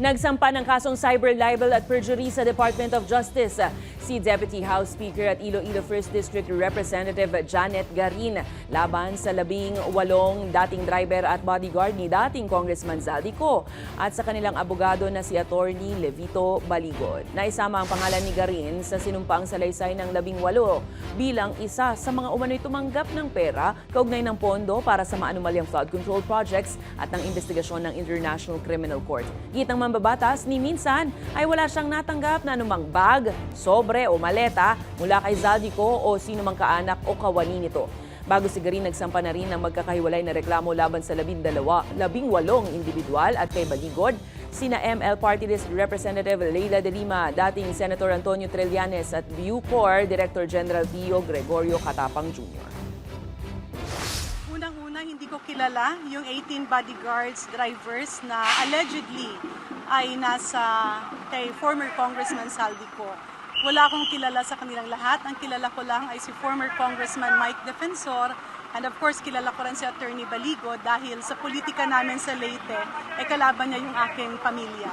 Nagsampa ng kasong cyber libel at perjury sa Department of Justice si Deputy House Speaker at Iloilo 1st District Representative Janet Garin laban sa 18 dating driver at bodyguard ni dating Congressman Zaldico at sa kanilang abogado na si Attorney Levito Baligod. Naisama ang pangalan ni Garin sa sinumpaang salaysay ng 18 bilang isa sa mga umano'y tumanggap ng pera kaugnay ng pondo para sa maanumalyang flood control projects at ng investigasyon ng International Criminal Court. Gitang mambabatas ni minsan ay wala siyang natanggap na anumang bag, sobre o maleta mula kay Zaldico o sino mang kaanak o kawani nito. Bago si Garin, nagsampa na rin ng magkakahiwalay na reklamo laban sa 18 individual at kay Baligod, sina ML Party List Representative Leila de Lima, dating Senator Antonio Trillanes at Bucor Director General Pio Gregorio Catapang Jr. Unang-una, hindi ko kilala yung 18 bodyguards, drivers na allegedly ay nasa kay former Congressman Zaldico. Wala akong kilala sa kanilang lahat. Ang kilala ko lang ay si former Congressman Mike Defensor and of course kilala ko rin si Attorney Baligod dahil sa politika namin sa Leyte, kalaban niya yung aking pamilya.